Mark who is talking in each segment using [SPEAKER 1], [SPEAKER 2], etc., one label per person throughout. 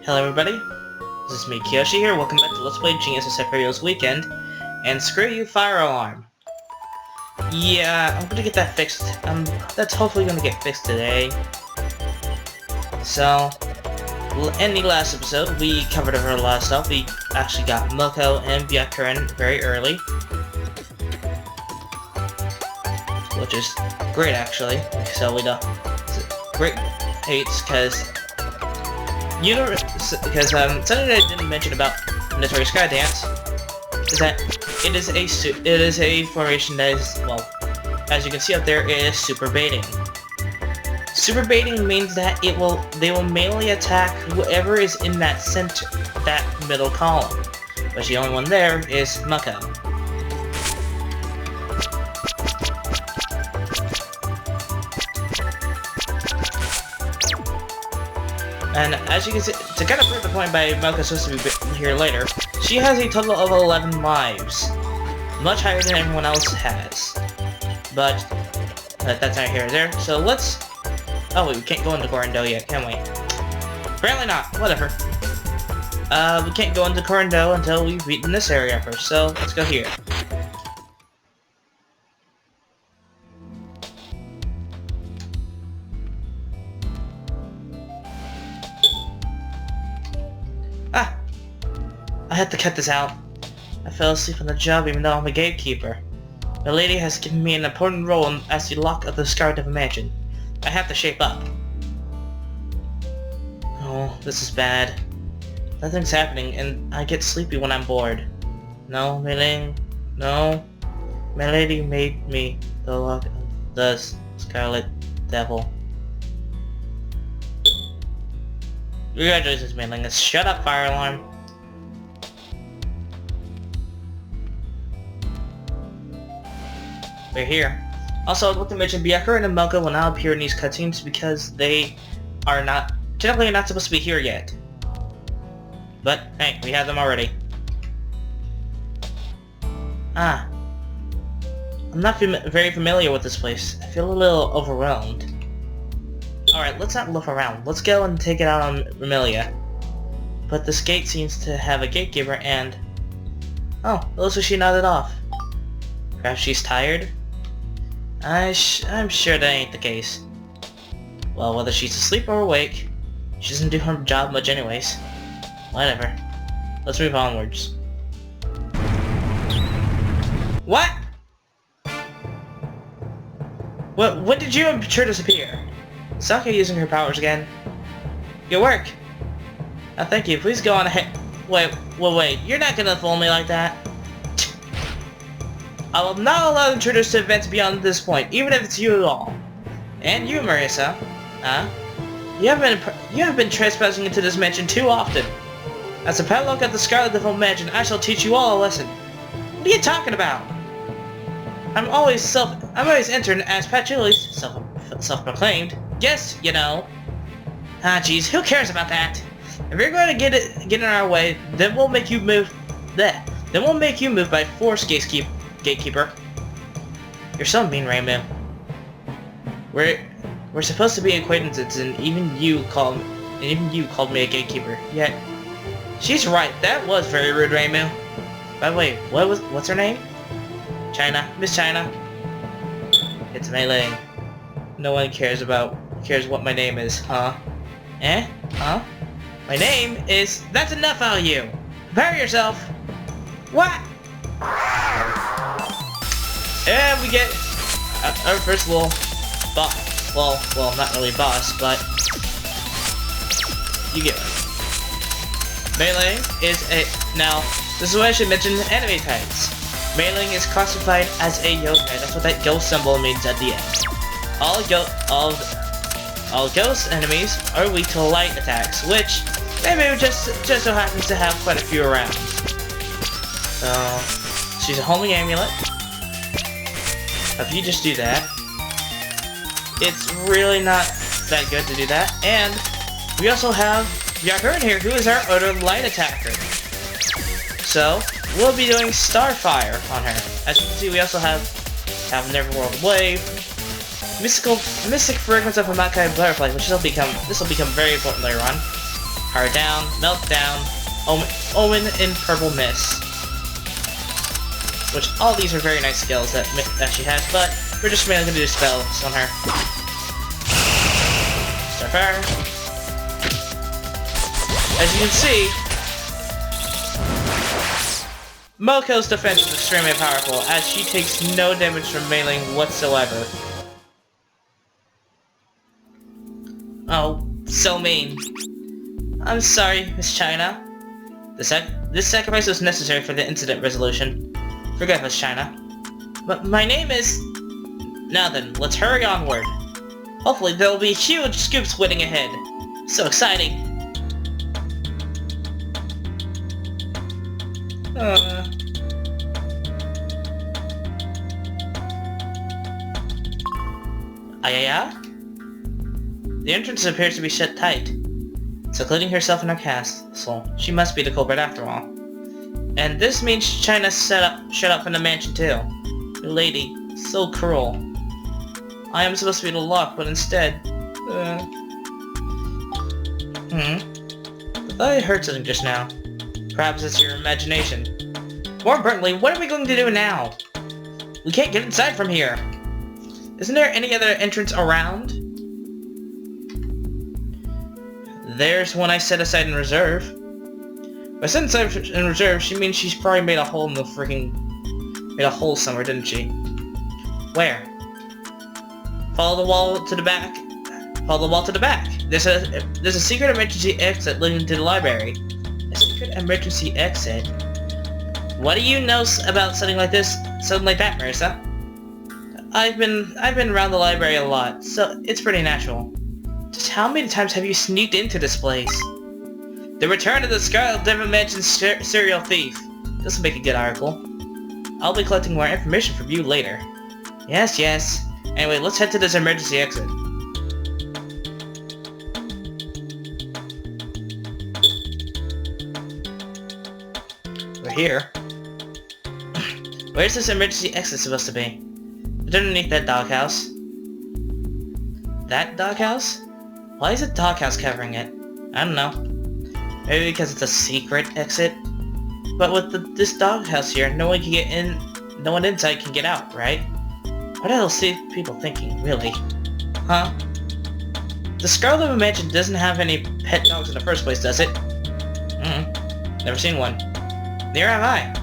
[SPEAKER 1] Hello everybody, this is me, Kiyoshi here. Welcome back to Let's Play Genius of Sappheiros Weekend. And screw you, fire alarm. Yeah, I'm gonna get that fixed. That's hopefully gonna get fixed today. So, in the last episode, we covered a lot of stuff. We actually got Moko and Byakuren very early, which is great actually. So we don't great hates because something I didn't mention about Mandatory Sky Dance is that it is a formation that is, well, as you can see up there, it is super baiting. Super baiting means that they will mainly attack whoever is in that center, that middle column, but the only one there is Mako. And as you can see, to kind of prove the point by Moko's supposed to be here later, she has a total of 11 lives. Much higher than everyone else has. But that's not here or there, so let's... Oh wait, we can't go into Corando yet, can we? Apparently not, whatever. We can't go into Corando until we've beaten this area first, so let's go here. I had to cut this out. I fell asleep on the job even though I'm a gatekeeper. The lady has given me an important role as the lock of the Scarlet Devil Mansion. I have to shape up. Oh, this is bad. Nothing's happening and I get sleepy when I'm bored. No, Mei-ling. No. My lady made me the lock of the Scarlet Devil. Congratulations, Mei-ling. Shut up, fire alarm. We're here. Also, I'd like to mention Byakuren and Moko will now appear in these cutscenes because they are technically not supposed to be here yet. But, hey, we have them already. I'm not very familiar with this place. I feel a little overwhelmed. Alright, let's not look around. Let's go and take it out on Remilia. But this gate seems to have a gatekeeper and... Oh, it looks like she nodded off. Perhaps she's tired? I'm sure that ain't the case. Well, whether she's asleep or awake, she doesn't do her job much anyways. Whatever. Let's move onwards. What? When did you and Peter disappear? Saki using her powers again. Good work. Thank you. Please go on ahead. Wait. You're not gonna fool me like that. I will not allow intruders to advance beyond this point, even if it's you at all. And you, Marisa. You have been trespassing into this mansion too often. As a padlock at the Scarlet Devil Mansion, I shall teach you all a lesson. What are you talking about? I'm always entering as Patchoulie's self-proclaimed. Yes, you know. Jeez, who cares about that? If you're going to get in our way, then we'll make you move. Then we'll make you move by force, Gatekeeper. You're so mean, Rainbow. We're supposed to be acquaintances, and even you called me a gatekeeper. Yet, she's right. That was very rude, Rainbow. By the way, what's her name? China, Miss China. It's Mei-ling. No one cares what my name is, huh? Huh? My name is. That's enough out of you. Prepare yourself. What? And we get our first little boss. Well, not really boss, but you get it. Mei-ling is a... Now, this is what I should mention in anime tags. Mei-ling is classified as a yokai. That's what that ghost symbol means at the end. All ghost enemies are weak to light attacks, which maybe just so happens to have quite a few around. So, she's a homing amulet. If you just do that, it's really not that good to do that. And we also have Byakuren here, who is our other light attacker. So we'll be doing Starfire on her. As you can see, we also have Neverworld Wave, Mystic Fragrance of a Makai Butterfly, which this will become very important later on. Power down, melt down, omen in purple mist. Which all these are very nice skills that she has, but we're just mainly gonna do spells on her. Starfire. As you can see, Moko's defense is extremely powerful, as she takes no damage from melee whatsoever. Oh, so mean. I'm sorry, Miss China. This sacrifice was necessary for the incident resolution. Forgive us, China. But my name is... Now then, let's hurry onward. Hopefully there will be huge scoops waiting ahead. So exciting. Ayaya? The entrance appears to be shut tight, secluding herself in her castle. She must be the culprit after all. And this means China shut up in the mansion too. The lady, so cruel. I am supposed to be the lock, but instead... I thought I heard something just now. Perhaps it's your imagination. More importantly, what are we going to do now? We can't get inside from here. Isn't there any other entrance around? There's one I set aside in reserve. By setting aside in reserve, she means she's probably made a hole in the made a hole somewhere, didn't she? Where? Follow the wall to the back. Follow the wall to the back. There's a secret emergency exit leading to the library. A secret emergency exit? What do you know about something like this? Something like that, Marissa? I've been around the library a lot, so it's pretty natural. Just how many times have you sneaked into this place? The return of the Scarlet Devil Mansion serial thief. This will make a good article. I'll be collecting more information from you later. Yes, yes. Anyway, let's head to this emergency exit. We're here. Where's this emergency exit supposed to be? It's underneath that doghouse. That doghouse? Why is a doghouse covering it? I don't know. Maybe because it's a secret exit? But with this doghouse here, no one can get in, no one inside can get out, right? What else are people thinking, really? Huh? The Scarlet Devil Mansion doesn't have any pet dogs in the first place, does it? Never seen one. Neither have I.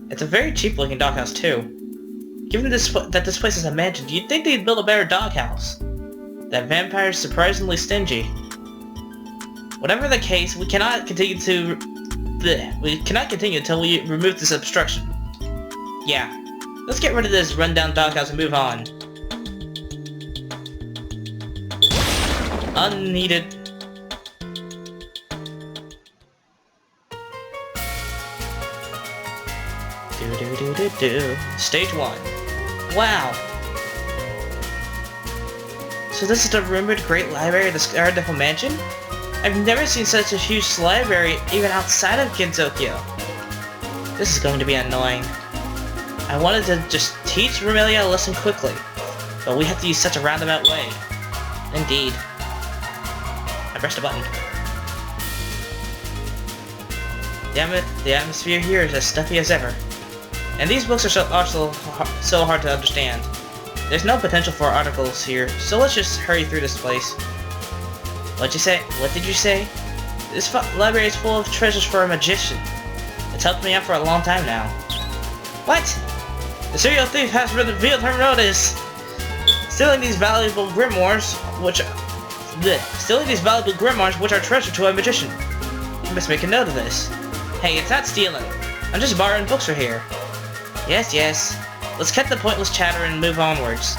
[SPEAKER 1] It's a very cheap looking doghouse too. Given that this place is a mansion, you'd think they'd build a better doghouse. That vampire's surprisingly stingy. Whatever the case, we cannot continue until we remove this obstruction. Yeah. Let's get rid of this rundown doghouse and move on. Unneeded. Stage 1. Wow. So this is the rumored Great Library of the Scarlet Devil Mansion? I've never seen such a huge library even outside of Gintokyo. This is going to be annoying. I wanted to just teach Romelia a lesson quickly, but we have to use such a roundabout way. Indeed. I pressed a button. The atmosphere here is as stuffy as ever. And these books are so hard to understand. There's no potential for articles here, so let's just hurry through this place. What'd you say? What did you say? This library is full of treasures for a magician. It's helped me out for a long time now. What? The serial thief has revealed her motives. Stealing these valuable grimoires, which are treasure to a magician. I must make a note of this. Hey, it's not stealing. I'm just borrowing books from here. Yes, yes. Let's cut the pointless chatter and move onwards.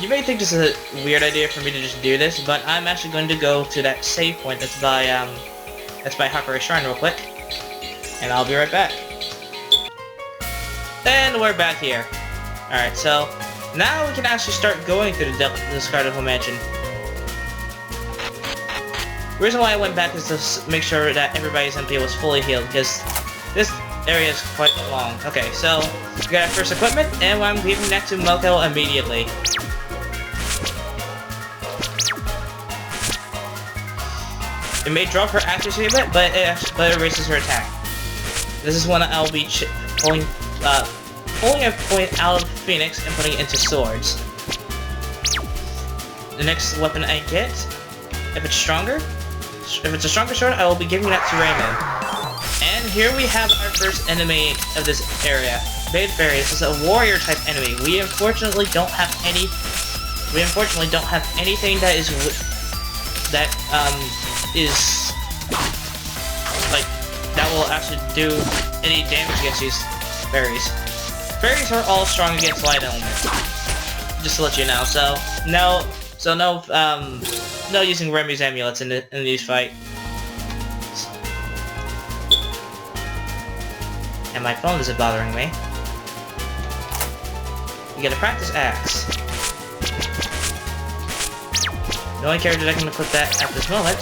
[SPEAKER 1] You may think this is a weird idea for me to just do this, but I'm actually going to go to that save point that's by Hakure Shrine real quick. And I'll be right back. And we're back here. Alright, so now we can actually start going through the Scarlet Devil Mansion. The reason why I went back is to make sure that everybody's MP was fully healed, because this area is quite long. Okay, so we got our first equipment, and I'm giving that to Moko immediately. It may drop her accuracy a bit, but it raises her attack. This is when I'll be pulling a point out of Phoenix and putting it into swords. The next weapon I get, if it's a stronger sword, I will be giving that to Raymond. And here we have our first enemy of this area. Bait Fairy. This is a warrior type enemy. We unfortunately don't have anything that is that will actually do any damage against these fairies. Fairies are all strong against light elements. Just to let you know. No using Remy's amulets in these fights. And my phone isn't bothering me. You get a practice axe. The only character that can equip that at this moment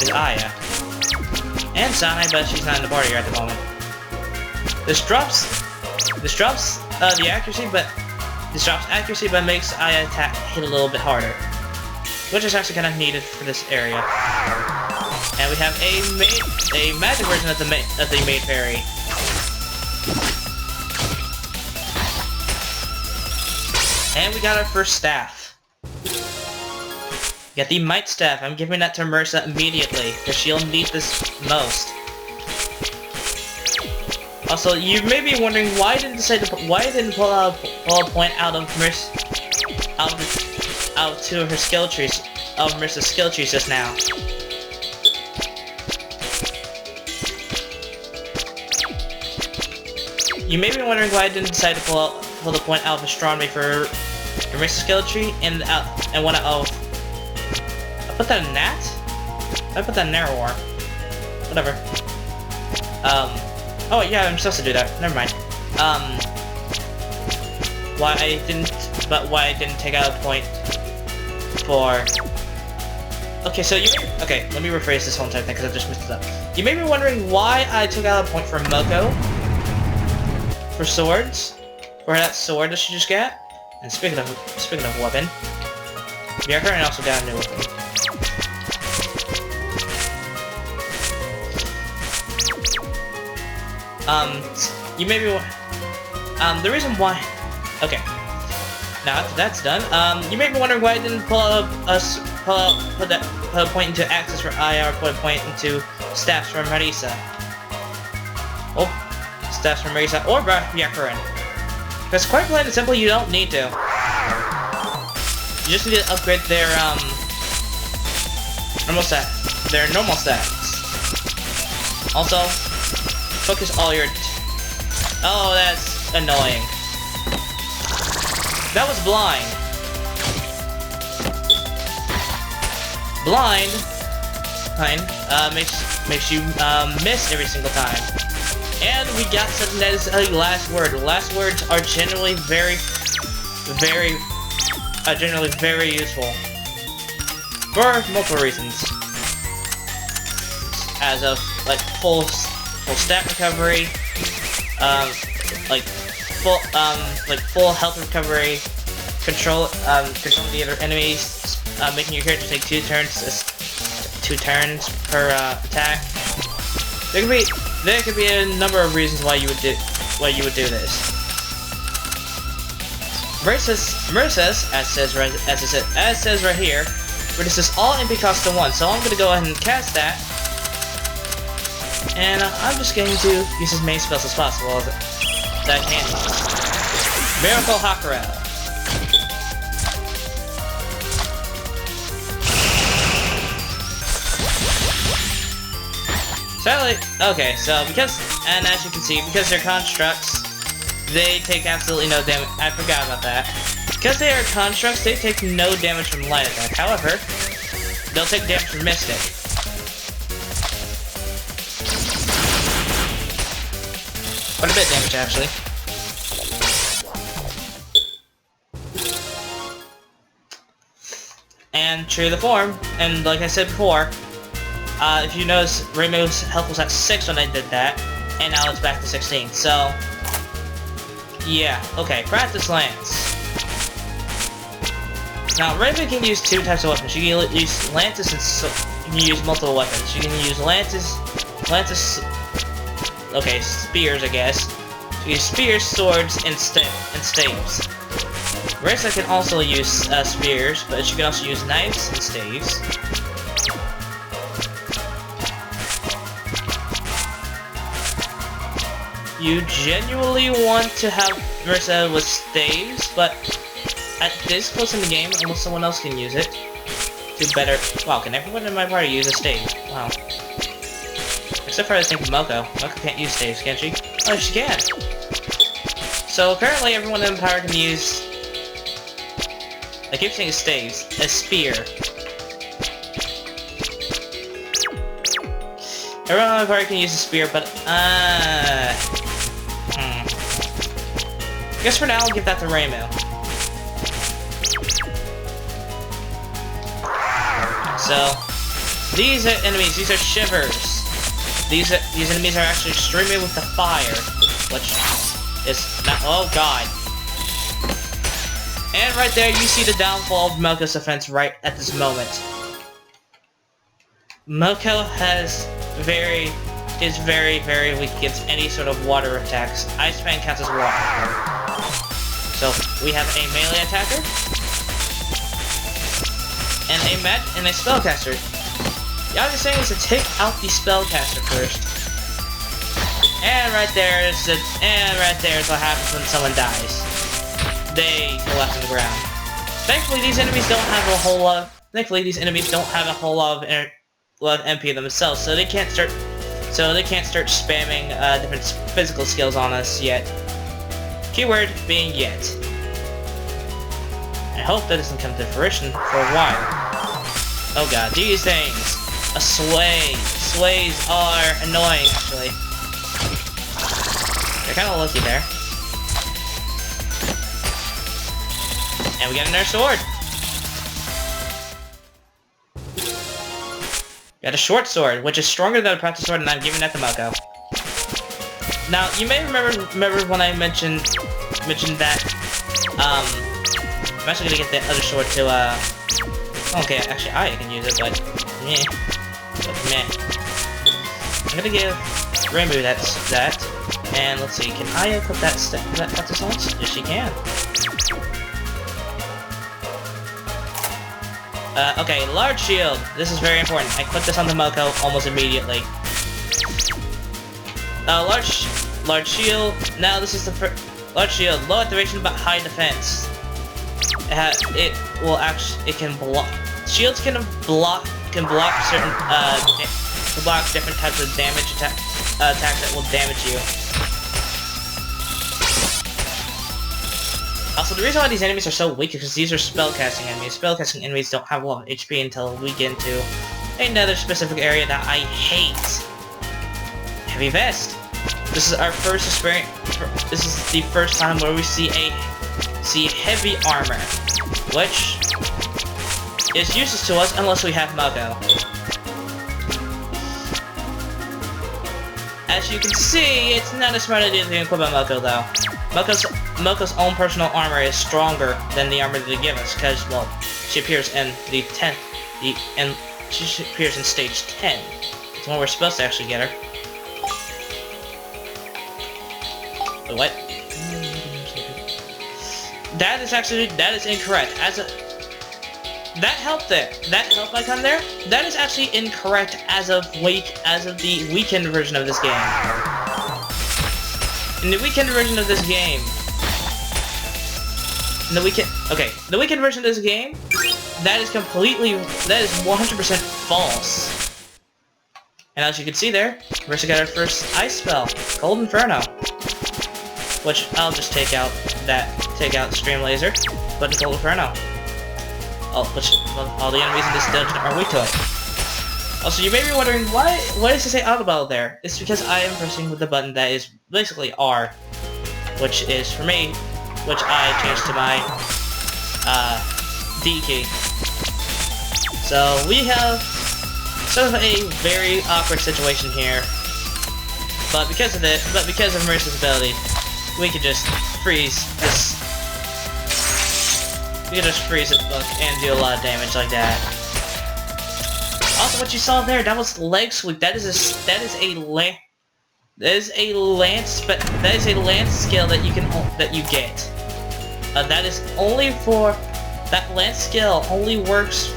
[SPEAKER 1] is Aya. And Sanai, but she's not in the party at the moment. This drops the accuracy, but makes Aya attack hit a little bit harder, which is actually kind of needed for this area. And we have a magic version of the Maid Fairy. And we got our first staff. Get the Might Staff. I'm giving that to Marissa immediately, because she'll need this most. Also, you may be wondering why I didn't pull a point out of to her skill trees, of Marissa's skill trees just now. You may be wondering why I didn't decide to pull the point out of astronomy for Marissa's skill tree and one out of. I put that in Nat? I put that in Narrower. Whatever. Oh yeah, I'm supposed to do that. Never mind. Why I didn't take out a point for... Okay, so okay, let me rephrase this whole entire thing, because I just messed it up. You may be wondering why I took out a point for Moko. For swords. For that sword that she just got. And speaking of weapon, Byakuran also got a new weapon. You may be the reason why. Okay. Now after that's done, you may be wondering why I didn't put a point into Axis for Aya or put a point into staffs from Marisa. Oh, staffs from Marisa or Byakuran. Because quite plain and simple, you don't need to. You just need to upgrade their normal stats. Also, focus all your... Oh, that's annoying. That was blind. Blind makes you miss every single time. And we got something that is a last word. Last words are generally very useful for multiple reasons. As of like full stat recovery, full health recovery, control the other enemies, making your character take 2 turns per attack. There could be a number of reasons why you would do this. Marissa's, as says right here, reduces all MP costs to 1. So I'm gonna go ahead and cast that. And I'm just going to use as many spells as possible that I can use. Miracle Hakurel. Sadly, okay, so and as you can see, because they're constructs, they take absolutely no damage. I forgot about that. Because they are constructs, they take no damage from light attack. However, they'll take damage from Mystic. Quite a bit of damage, actually. And true to the form, and like I said before, if you notice, Rainbow's health was at 6 when I did that, and now it's back to 16, so... Yeah, okay, practice lance. Now, Rainbow can use 2 types of weapons. She can use lances and can use multiple weapons. You can use okay, spears, I guess. You use spears, swords, and staves. Marissa can also use spears, but she can also use knives and staves. You genuinely want to have Marissa with staves, but at this close in the game, almost someone else can use it. Do better. Wow, can everyone in my party use a stave? Wow. Except for, I think, Moko. Moko can't use staves, can she? Oh, she can! So, apparently everyone in the party can use... I keep saying staves. A spear. Everyone in my party can use a spear, but, I guess for now, I'll give that to Raymo. So, these are enemies, these are shivers. These enemies are actually extremely with the fire, which is not, oh god. And right there, you see the downfall of Moko's defense right at this moment. Moko is very, very weak against any sort of water attacks. Ice Fan counts as water. So, we have a melee attacker, and a spellcaster. The obvious thing is to take out the spellcaster first. And right there is what happens when someone dies. They go left on the ground. Thankfully, these enemies don't have a whole lot of MP themselves, so they can't start spamming different physical skills on us yet. Keyword being yet. I hope that doesn't come to fruition for a while. Oh god, these things. A sway. Sways are annoying, actually. They're kind of lucky there. And we got another sword. Got a short sword, which is stronger than a practice sword, and I'm giving that to Moko. Now, you may remember when I mentioned that, I'm actually gonna get the other sword to, okay, actually, I can use it, but, meh. I'm gonna give Rainbow that, and let's see, can I equip that assault? Yes, she can. Okay, large shield. This is very important. I put this on the Moko almost immediately. Large shield. Now this is the large shield. Low activation but high defense. It can block. Shields can block certain different types of damage attacks that will damage you. Also, the reason why these enemies are so weak is because these are spellcasting enemies. Spellcasting enemies don't have a lot of HP until we get into another specific area that I hate. Heavy vest. This is our first experience. This is the first time where we see heavy armor, which is useless to us unless we have Moko. As you can see, it's not a smart idea to equip a Moko though. Moko's own personal armor is stronger than the armor they give us, because, well, she appears in she appears in stage 10. It's when we're supposed to actually get her. Wait, what? That is incorrect. That help icon there, that is actually incorrect as of the weekend version of this game. In the weekend version of this game, the weekend version of this game, that is 100% false. And as you can see there, Marissa got her first ice spell, Cold Inferno, which I'll just take out Stream Laser, but the Cold Inferno. All the enemies in this dungeon are weak to it. Also, you may be wondering, why does it say auto battle there? It's because I am pressing with the button that is basically R, which is for me, which I changed to my D key. So we have sort of a very awkward situation here, but because of Marissa's ability, we could just freeze this. We can just freeze it and do a lot of damage like that. Also, what you saw there, that was leg sweep. That is a lance skill that you get. That is only for that lance skill only works.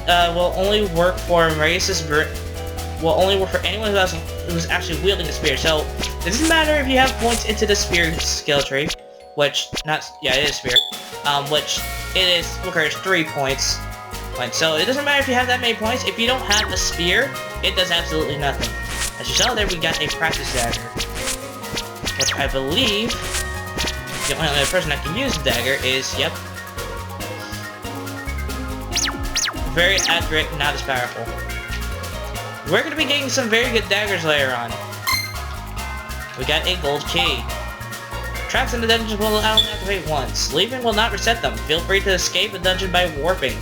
[SPEAKER 1] Will only work for Marisa's will only work for anyone who's actually wielding a spear. So it doesn't matter if you have points into the spear skill tree, which it is spear, which requires 3 points. So it doesn't matter if you have that many points. If you don't have a spear, it does absolutely nothing. As you saw there, we got a practice dagger, which I believe the only other person that can use the dagger is, yep, very accurate, not as powerful. We're going to be getting some very good daggers later on. We got a gold key. Traps in the dungeons will allow them to activate once. Leaving will not reset them. Feel free to escape a dungeon by warping.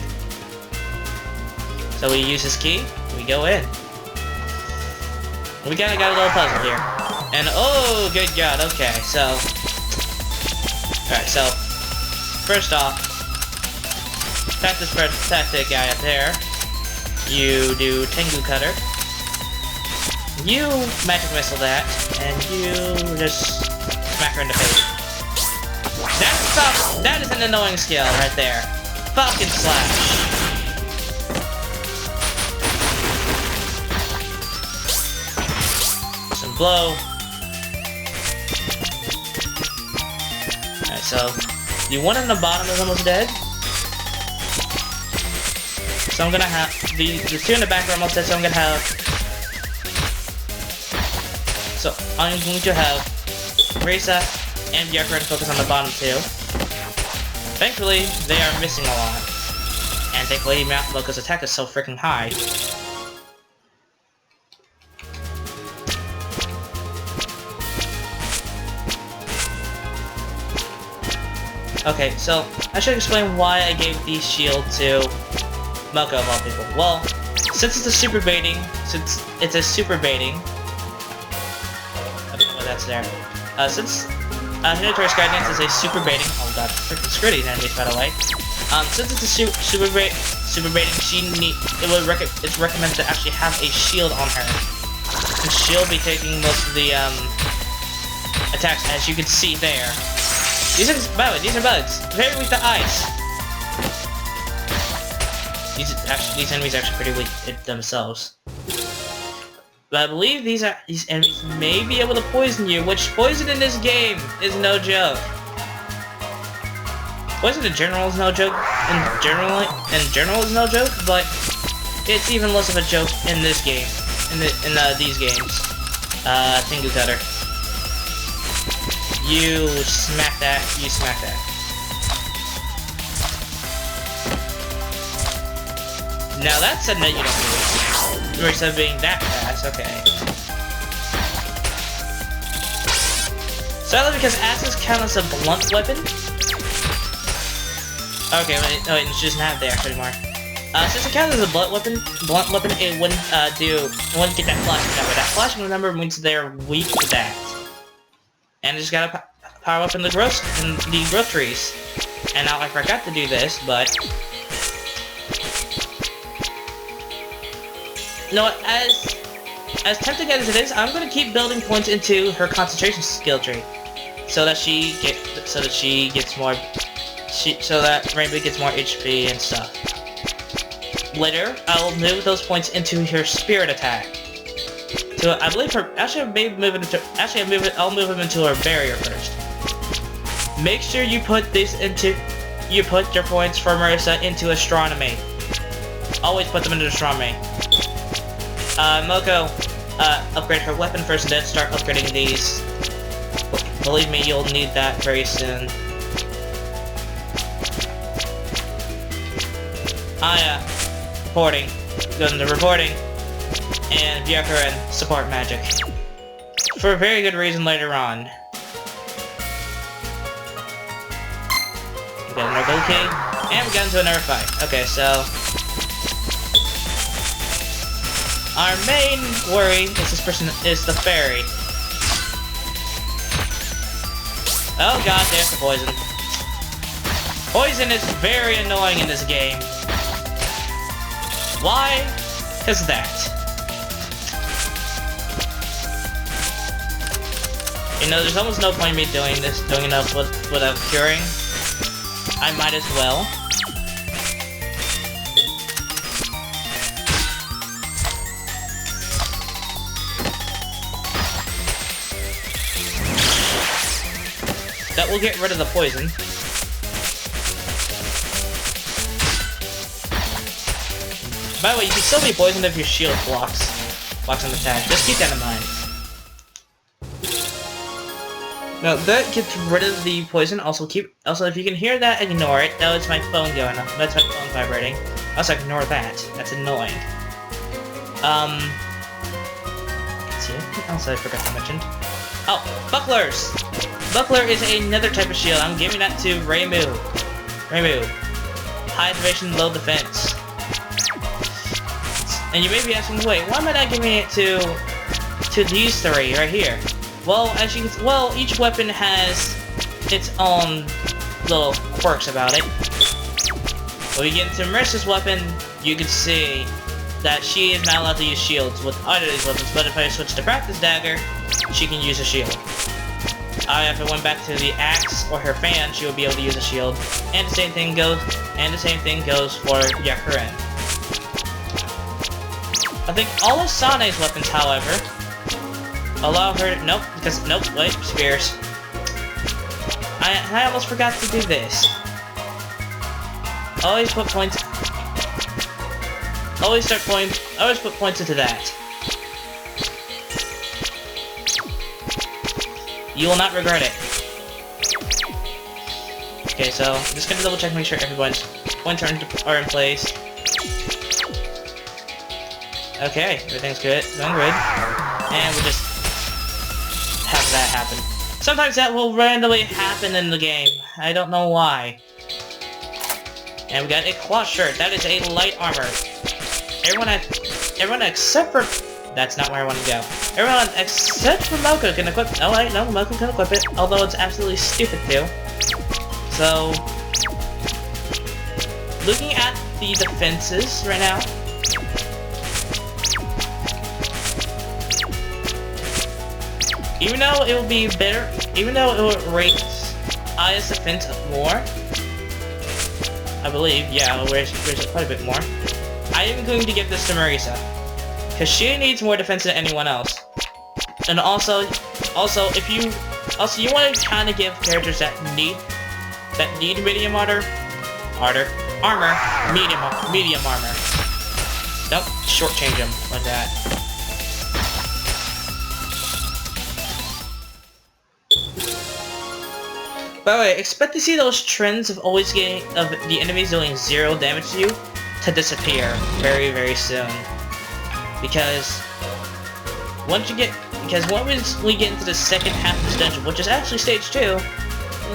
[SPEAKER 1] So we use this key, we go in. We kinda got a little puzzle here. And oh, good god, okay, so... Alright, so... First off... Attack this tactic guy up there. You do Tengu Cutter. You magic missile that, and you just smack her in the face. That is an annoying skill right there. Falcon Slash. Some blow. Alright, so the one on the bottom is almost dead. So I'm gonna have the two in the back are almost dead, so I'm gonna have Risa and Byakuren focus on the bottom two. Thankfully, they are missing a lot. And thankfully, Mount Loco's attack is so freaking high. Okay, so I should explain why I gave the shield to Moko of all people. Well, since it's a super baiting, I don't know why that's there. Since Hinato's Skydance is a super baiting, oh god, freaking screw these enemies by the way. Since it's a super baiting, it's recommended to actually have a shield on her. And she'll be taking most of the attacks, as you can see there. These are bugs. Very weak to ice. These enemies are actually pretty weak themselves. But I believe these enemies may be able to poison you, which poison in this game is no joke. Poison in general is no joke. In general is no joke, but it's even less of a joke in this game. In these games. Tengu Cutter. You smack that, you smack that. Now that's a net you don't do. Instead of being that fast, okay. Sadly, because axes count as a blunt weapon. Okay, wait, it doesn't have the axe anymore. Since it counts as a blunt weapon, it wouldn't get that flashing number. That flashing number means they're weak to that. And I just gotta power up in the groceries. And now I forgot to do this, but no, as tempting as it is, I'm gonna keep building points into her concentration skill tree, so that Rainbow gets more HP and stuff. Later, I'll move those points into her spirit attack. So I believe I'll move them into her barrier first. Make sure you put your points for Marisa into astronomy. Always put them into astronomy. Moko, upgrade her weapon first and then start upgrading these. Believe me, you'll need that very soon. Reporting. Go into reporting. And Byakuren support magic. For a very good reason later on. We got another gold key, and we got into another fight. Okay, so our main worry is the fairy. Oh god, there's the poison. Poison is very annoying in this game. Why? Because that. You know, there's almost no point in me doing enough without curing. I might as well. That will get rid of the poison. By the way, you can still be poisoned if your shield blocks an attack. Just keep that in mind. Now that gets rid of the poison. Also, if you can hear that, ignore it. That was my phone going off. That's my phone vibrating. Also, ignore that. That's annoying. Let's see. What else I forgot to mention? Oh, bucklers. Buckler is another type of shield. I'm giving that to Reimu. High evasion, low defense. And you may be asking, wait, why am I not giving it to these three right here? Well, each weapon has its own little quirks about it. When you get into Marissa's weapon, you can see that she is not allowed to use shields with either of these weapons, but if I switch to Practice Dagger, she can use a shield. If I went back to the axe or her fan, she would be able to use a shield. And the same thing goes for Yakuren. I think all of Sane's weapons, however, allow her wait, spears. I almost forgot to do this. Always put points into that. You will not regret it. Okay, so I'm just gonna double check, make sure everyone's points are in place. Okay, everything's good, going good. And we'll just have that happen. Sometimes that will randomly happen in the game. I don't know why. And we got a cloth shirt. That is a light armor. Everyone except for... That's not where I want to go. Everyone except for Moko can equip... Oh wait, no, Moko can equip it, although it's absolutely stupid too. So... Looking at the defenses right now... Even though it will be better... Even though it will raise Aya's defense more... I believe, yeah, it'll raise it quite a bit more. I am going to give this to Marisa. Because she needs more defense than anyone else. And also if you want to kind of give characters that need medium armor, medium armor. Don't shortchange them like that. By the way, expect to see those trends of the enemies doing 0 damage to you to disappear very, very soon. Because once we get into the second half of this dungeon, which is actually stage 2,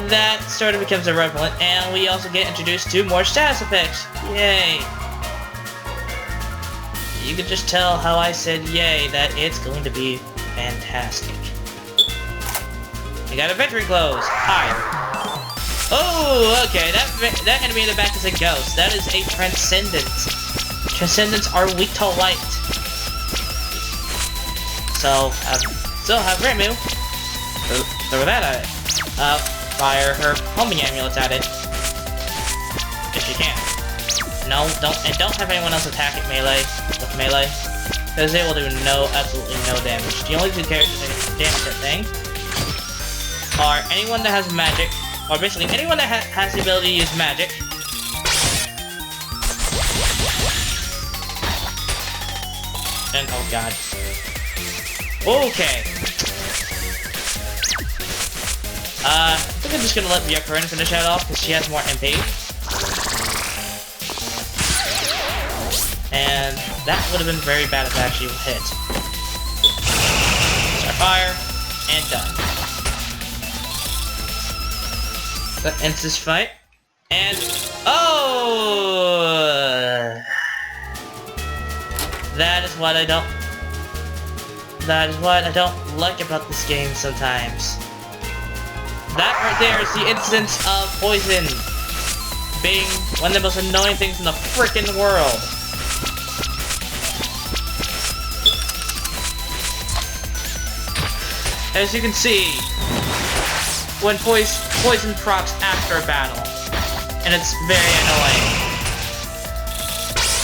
[SPEAKER 1] that sort of becomes irrelevant, and we also get introduced to more status effects. Yay! You can just tell how I said yay that it's going to be fantastic. You got adventuring clothes. Hi. Oh, okay. That enemy in the back is a ghost. That is a Transcendence. Transcendents are weak to light. So have Reimu throw that at it. Fire her homing amulets at it. If you can. No, don't have anyone else attack it with melee. Because they will do absolutely no damage. The only two characters that can damage that thing are anyone that has magic, or basically anyone that has the ability to use magic. And oh god. Okay. I think I'm just gonna let Yakuren finish that off because she has more MP. And that would have been very bad if I actually hit. Start fire, and done. That ends this fight. And oh, that is what I don't like about this game sometimes. That right there is the instance of poison being one of the most annoying things in the frickin' world. As you can see, when poison procs after a battle, and it's very annoying.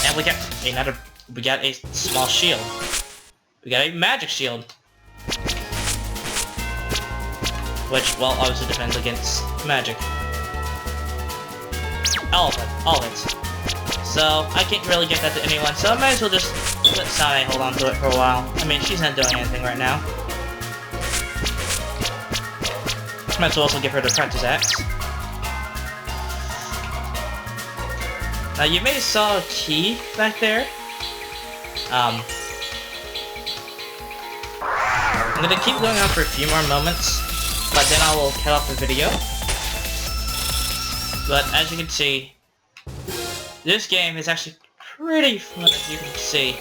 [SPEAKER 1] And we got a small shield. We got a magic shield, which, well, obviously defends against magic. All of it. So I can't really get that to anyone, so I might as well just let Sane hold on to it for a while. I mean, she's not doing anything right now. Might as well also give her the practice axe. Now you may have saw a key back there. I'm gonna keep going on for a few more moments, but then I will cut off the video. But as you can see, this game is actually pretty fun, as you can see.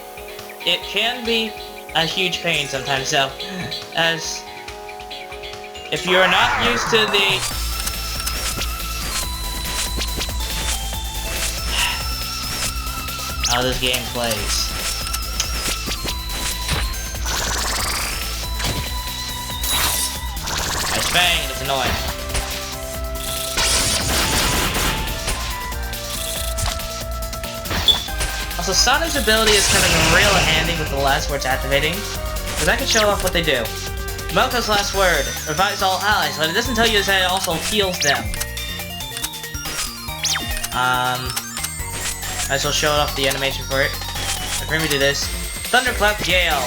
[SPEAKER 1] It can be a huge pain sometimes, though, as if you are not used to the how this game plays. Nice bang, it's annoying. Also, Sonic's ability is coming real handy with the last words activating, because I can show off what they do. Moko's last word revives all allies, but it doesn't tell you that it also heals them. I shall show off the animation for it. Let me do this. Thunderclap Gale.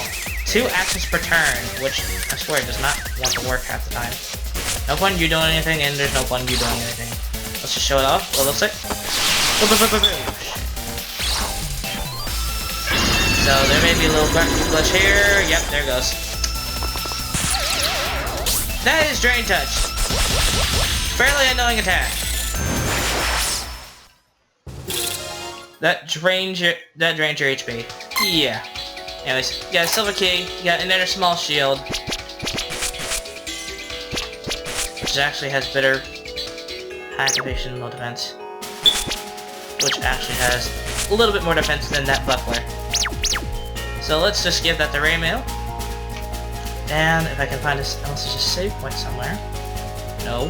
[SPEAKER 1] 2 actions per turn, which I swear does not want to work half the time. No point in you doing anything, and there's no point in you doing anything. Let's just show it off. What it looks like. So there may be a little glitch here. Yep, there it goes. That is Drain Touch. Fairly annoying attack. That drains your HP. Yeah. Anyways, you got a silver key, you got another small shield, which actually has better activation, low defense, which actually has a little bit more defense than that buckler. So let's just give that to Raymail. And if I can find this, unless there's a save point somewhere. No.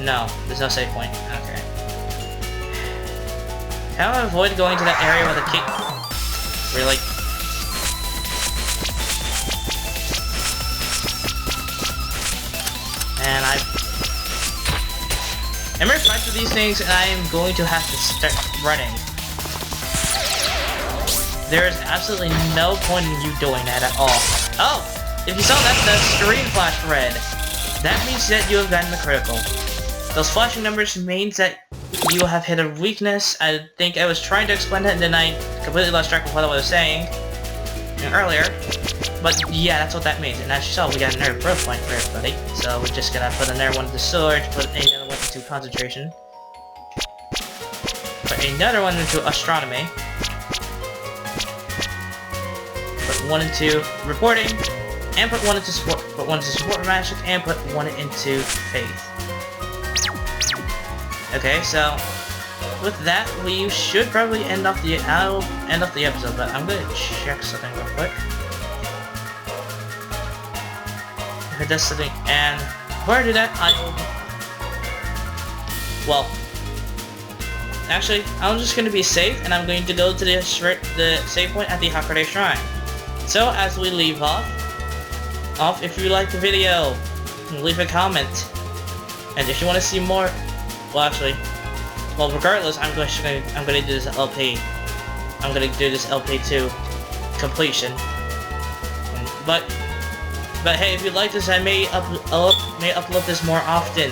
[SPEAKER 1] No, there's no save point. Okay. How do I avoid going to that area with a key? Really? And I'm fight for these things, and I am going to have to start running. There is absolutely no point in you doing that at all. Oh! If you saw that, the screen flashed red. That means that you have gotten the critical. Those flashing numbers means that you have hit a weakness. I think I was trying to explain that, and then I completely lost track of what I was saying earlier. But yeah, that's what that means. And as you saw, we got another growth point for everybody. So we're just gonna put another one into Sword, put another one into Concentration, put another one into Astronomy, put one into Reporting, and put one into Support, Magic, and put one into Faith. Okay, so with that, we should probably end off the episode, but I'm gonna check something real quick. If it does something, and before I do that, well, actually, I'm just gonna be safe, and I'm going to go to the save point at the Hakurei Shrine. So as we leave off, if you like the video, leave a comment, and if you want to see more. Well, regardless, I'm going to do this LP. I'm going to do this LP to completion. But hey, if you like this, I may upload this more often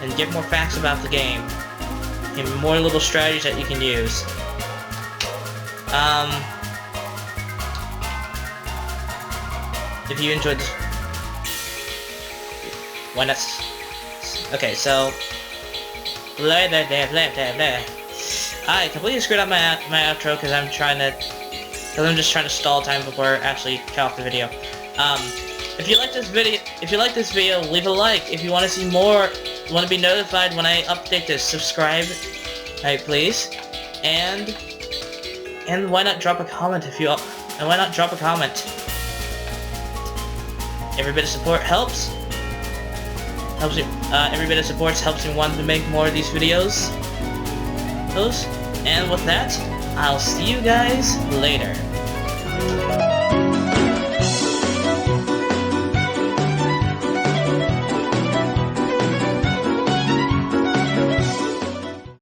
[SPEAKER 1] and get more facts about the game and more little strategies that you can use. If you enjoyed this, why not? Okay, so. Blah, blah, blah, blah, blah, blah. I completely screwed up my outro because I'm just trying to stall time before I actually cut off the video. If you like this video, leave a like. If you want to see more, want to be notified when I update this, subscribe, right, please. And why not drop a comment Every bit of support helps. Every bit of support helps me want to make more of these videos. And with that, I'll see you guys later.